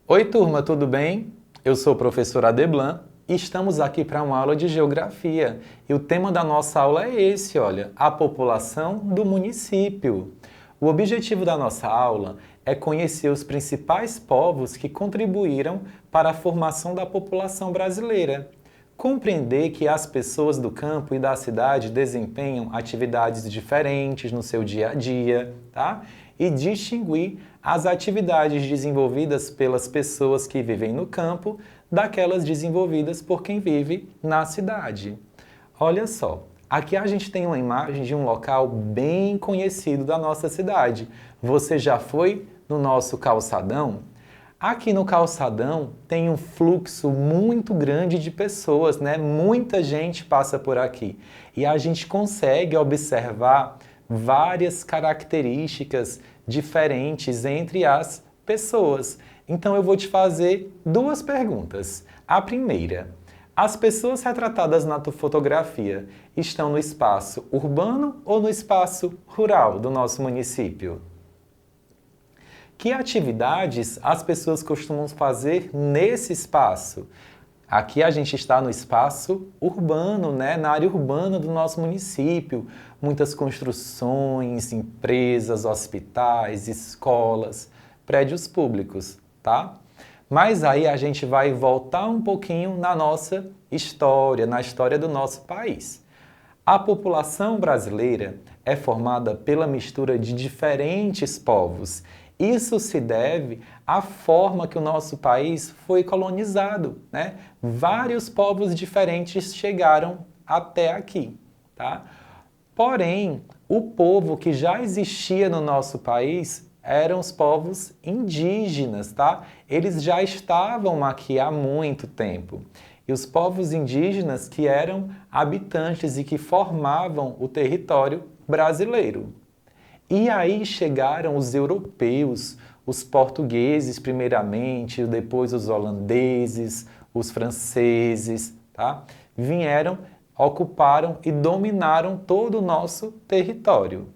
Oi, turma, tudo bem? Eu sou o professor Adeblan e estamos aqui para uma aula de geografia. E o tema da nossa aula é esse, olha, a população do município. O objetivo da nossa aula é conhecer os principais povos que contribuíram para a formação da população brasileira. Compreender que as pessoas do campo e da cidade desempenham atividades diferentes no seu dia a dia, tá? E distinguir as atividades desenvolvidas pelas pessoas que vivem no campo daquelas desenvolvidas por quem vive na cidade. Olha só, aqui a gente tem uma imagem de um local bem conhecido da nossa cidade. Você já foi no nosso calçadão? Aqui no calçadão tem um fluxo muito grande de pessoas, né? Muita gente passa por aqui. E a gente consegue observar várias características diferentes entre as pessoas. Então eu vou te fazer duas perguntas. A primeira: as pessoas retratadas na tua fotografia estão no espaço urbano ou no espaço rural do nosso município? Que atividades as pessoas costumam fazer nesse espaço? Aqui a gente está no espaço urbano, né? Na área urbana do nosso município. Muitas construções, empresas, hospitais, escolas, prédios públicos, tá? Mas aí a gente vai voltar um pouquinho na nossa história, na história do nosso país. A população brasileira é formada pela mistura de diferentes povos. Isso se deve à forma que o nosso país foi colonizado, né? Vários povos diferentes chegaram até aqui, tá? Porém, o povo que já existia no nosso país eram os povos indígenas, tá? Eles já estavam aqui há muito tempo. E os povos indígenas que eram habitantes e que formavam o território brasileiro. E aí chegaram os europeus, os portugueses primeiramente, depois os holandeses, os franceses, tá? Vieram, ocuparam e dominaram todo o nosso território.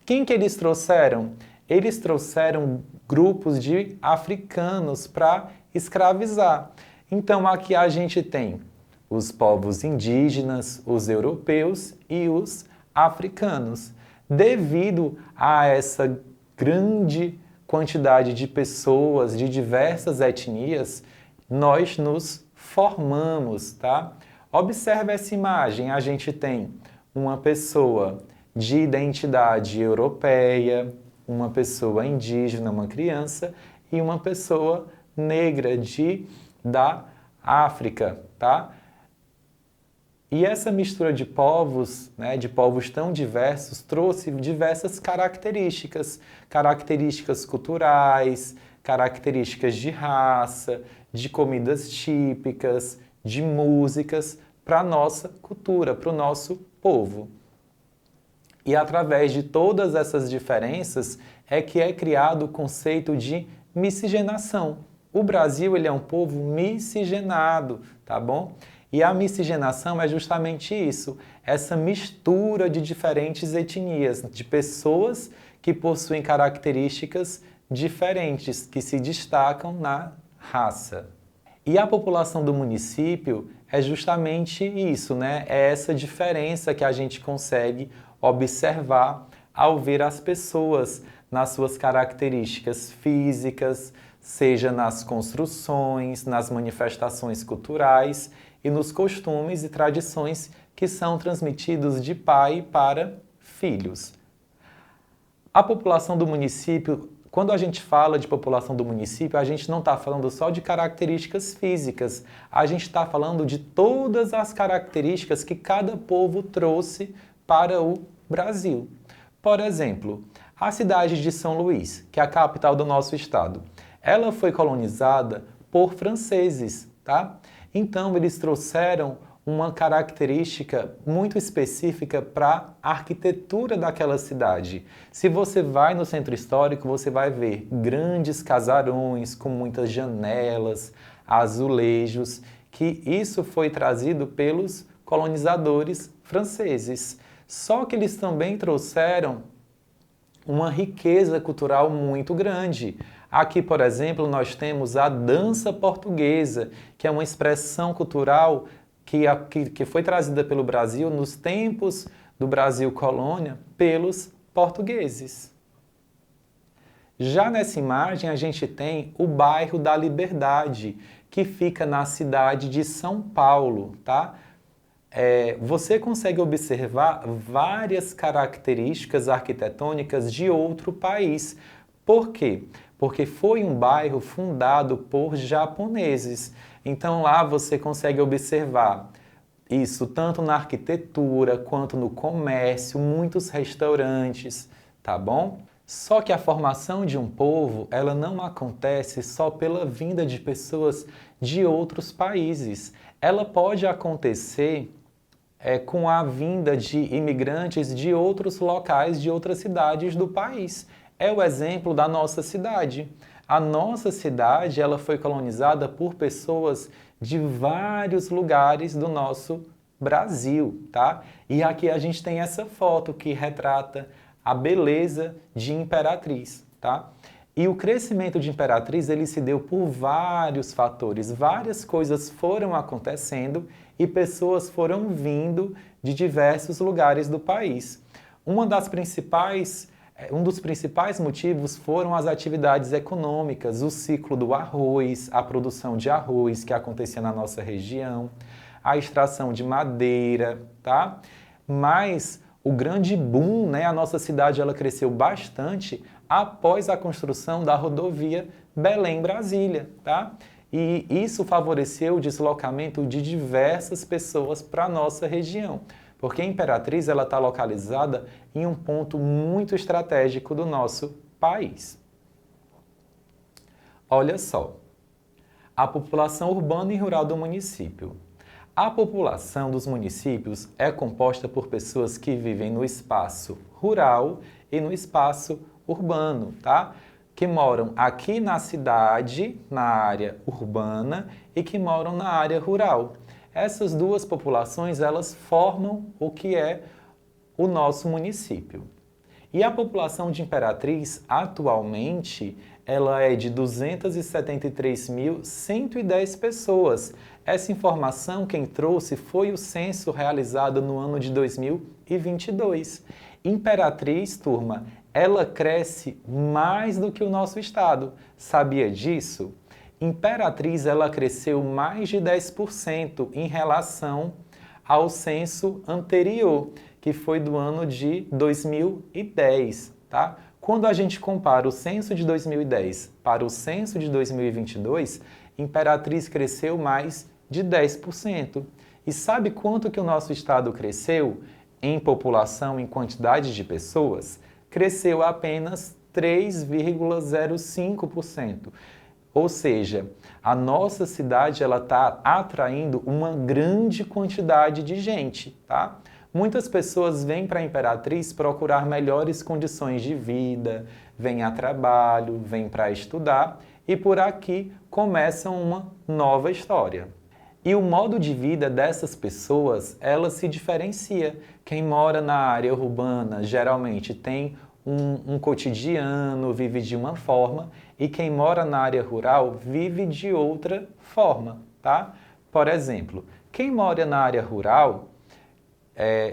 Quem que eles trouxeram? Eles trouxeram grupos de africanos para escravizar. Então aqui a gente tem os povos indígenas, os europeus e os africanos. Devido a essa grande quantidade de pessoas de diversas etnias, nós nos formamos, tá? Observe essa imagem, a gente tem uma pessoa de identidade europeia, uma pessoa indígena, uma criança, e uma pessoa negra da África, tá? E essa mistura de povos, né, de povos tão diversos, trouxe diversas características, características culturais, características de raça, de comidas típicas, de músicas para a nossa cultura, para o nosso povo. E através de todas essas diferenças é que é criado o conceito de miscigenação. O Brasil ele é um povo miscigenado, tá bom? E a miscigenação é justamente isso, essa mistura de diferentes etnias, de pessoas que possuem características diferentes, que se destacam na raça. E a população do município é justamente isso, né? É essa diferença que a gente consegue observar ao ver as pessoas nas suas características físicas, seja nas construções, nas manifestações culturais e nos costumes e tradições que são transmitidos de pai para filhos. A população do município, quando a gente fala de população do município, a gente não está falando só de características físicas, a gente está falando de todas as características que cada povo trouxe para o Brasil. Por exemplo, a cidade de São Luís, que é a capital do nosso estado, ela foi colonizada por franceses, tá? Então eles trouxeram uma característica muito específica para a arquitetura daquela cidade. Se você vai no centro histórico, você vai ver grandes casarões com muitas janelas, azulejos, que isso foi trazido pelos colonizadores franceses. Só que eles também trouxeram uma riqueza cultural muito grande. Aqui, por exemplo, nós temos a dança portuguesa, que é uma expressão cultural que foi trazida pelo Brasil nos tempos do Brasil colônia pelos portugueses. Já nessa imagem a gente tem o bairro da Liberdade, que fica na cidade de São Paulo, tá? Você consegue observar várias características arquitetônicas de outro país. Por quê? Porque foi um bairro fundado por japoneses. Então lá você consegue observar isso tanto na arquitetura quanto no comércio, muitos restaurantes, tá bom? Só que a formação de um povo, ela não acontece só pela vinda de pessoas de outros países. Ela pode acontecer com a vinda de imigrantes de outros locais, de outras cidades do país. É o exemplo da nossa cidade. A nossa cidade, ela foi colonizada por pessoas de vários lugares do nosso Brasil, tá? E aqui a gente tem essa foto que retrata a beleza de Imperatriz, tá? E o crescimento de Imperatriz, ele se deu por vários fatores, várias coisas foram acontecendo e pessoas foram vindo de diversos lugares do país. Um dos principais motivos foram as atividades econômicas, o ciclo do arroz, a produção de arroz que acontecia na nossa região, a extração de madeira, tá? Mas o grande boom, né, a nossa cidade ela cresceu bastante após a construção da rodovia Belém-Brasília, tá? E isso favoreceu o deslocamento de diversas pessoas para a nossa região, porque a Imperatriz ela está localizada em um ponto muito estratégico do nosso país. Olha só, a população urbana e rural do município. A população dos municípios é composta por pessoas que vivem no espaço rural e no espaço urbano, tá? Que moram aqui na cidade, na área urbana, e que moram na área rural. Essas duas populações, elas formam o que é o nosso município. E a população de Imperatriz, atualmente, ela é de 273.110 pessoas. Essa informação quem trouxe foi o censo realizado no ano de 2022. Imperatriz, turma, ela cresce mais do que o nosso estado. Sabia disso? Imperatriz, ela cresceu mais de 10% em relação ao censo anterior, que foi do ano de 2010, tá? Quando a gente compara o censo de 2010 para o censo de 2022, Imperatriz cresceu mais de 10%. E sabe quanto que o nosso estado cresceu em população, em quantidade de pessoas? Cresceu apenas 3,05%. Ou seja, a nossa cidade ela está atraindo uma grande quantidade de gente, tá? Muitas pessoas vêm para a Imperatriz procurar melhores condições de vida, vêm a trabalho, vêm para estudar e por aqui começam uma nova história. E o modo de vida dessas pessoas, ela se diferencia. Quem mora na área urbana geralmente tem um cotidiano, vive de uma forma, e quem mora na área rural vive de outra forma, tá? Por exemplo, quem mora na área rural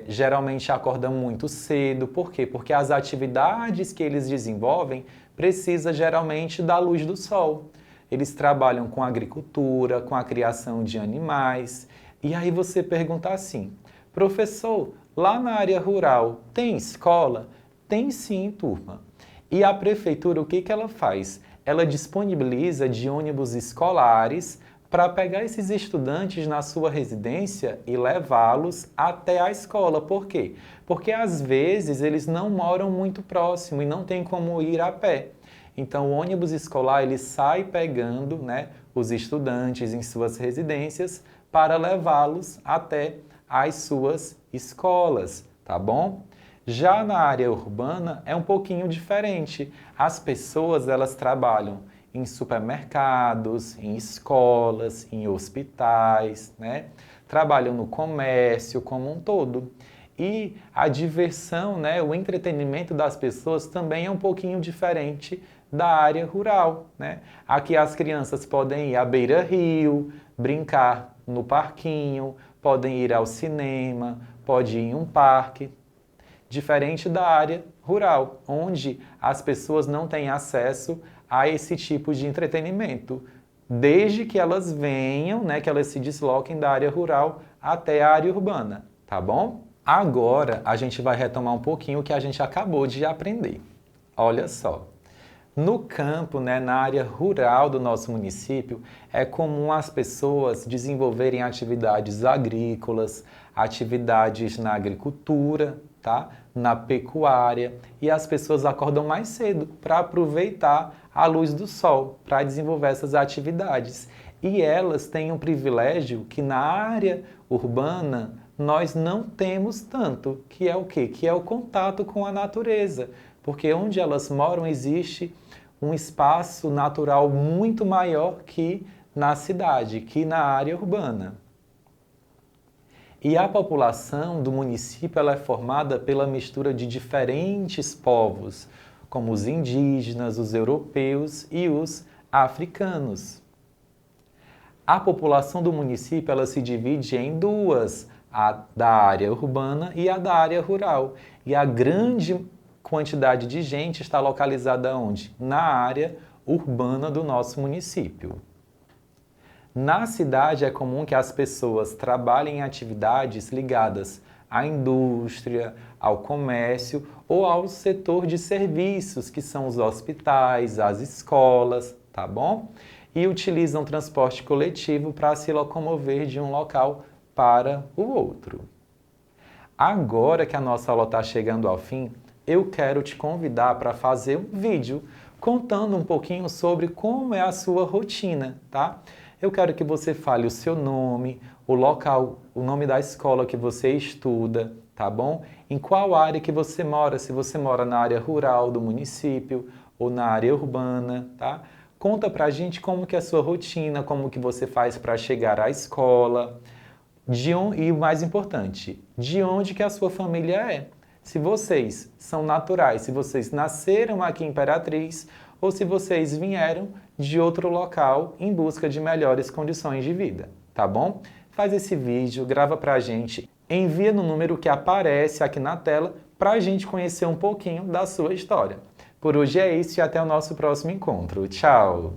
geralmente acorda muito cedo. Por quê? Porque as atividades que eles desenvolvem precisam geralmente da luz do sol. Eles trabalham com agricultura, com a criação de animais. E aí você pergunta assim, professor, lá na área rural tem escola? Tem sim, turma. E a prefeitura, o que ela faz? Ela disponibiliza de ônibus escolares para pegar esses estudantes na sua residência e levá-los até a escola. Por quê? Porque às vezes eles não moram muito próximo e não tem como ir a pé. Então o ônibus escolar ele sai pegando, né, os estudantes em suas residências para levá-los até as suas escolas, tá bom? Já na área urbana é um pouquinho diferente. As pessoas elas trabalham em supermercados, em escolas, em hospitais, né? Trabalham no comércio como um todo. E a diversão, né, o entretenimento das pessoas também é um pouquinho diferente da área rural, né? Aqui as crianças podem ir à beira-rio, brincar no parquinho, podem ir ao cinema, pode ir em um parque, diferente da área rural, onde as pessoas não têm acesso a esse tipo de entretenimento, desde que elas venham, né, que elas se desloquem da área rural até a área urbana, tá bom? Agora a gente vai retomar um pouquinho o que a gente acabou de aprender. Olha só. No campo, né, na área rural do nosso município, é comum as pessoas desenvolverem atividades agrícolas, atividades na agricultura, tá? Na pecuária, e as pessoas acordam mais cedo para aproveitar a luz do sol, para desenvolver essas atividades. E elas têm um privilégio que na área urbana nós não temos tanto, que é o quê? Que é o contato com a natureza, porque onde elas moram existe um espaço natural muito maior que na cidade, que na área urbana. E a população do município ela é formada pela mistura de diferentes povos, como os indígenas, os europeus e os africanos. A população do município ela se divide em duas, a da área urbana e a da área rural. E a grande quantidade de gente está localizada onde? Na área urbana do nosso município. Na cidade é comum que as pessoas trabalhem em atividades ligadas à indústria, ao comércio ou ao setor de serviços, que são os hospitais, as escolas, tá bom? E utilizam transporte coletivo para se locomover de um local para o outro. Agora que a nossa aula está chegando ao fim, eu quero te convidar para fazer um vídeo contando um pouquinho sobre como é a sua rotina, tá? Eu quero que você fale o seu nome, o local, o nome da escola que você estuda, tá bom? Em qual área que você mora, se você mora na área rural do município ou na área urbana, tá? Conta pra gente como que é a sua rotina, como que você faz para chegar à escola, e o mais importante, de onde que a sua família é. Se vocês são naturais, se vocês nasceram aqui em Imperatriz ou se vocês vieram de outro local em busca de melhores condições de vida, tá bom? Faz esse vídeo, grava pra gente, envia no número que aparece aqui na tela pra gente conhecer um pouquinho da sua história. Por hoje é isso e até o nosso próximo encontro. Tchau!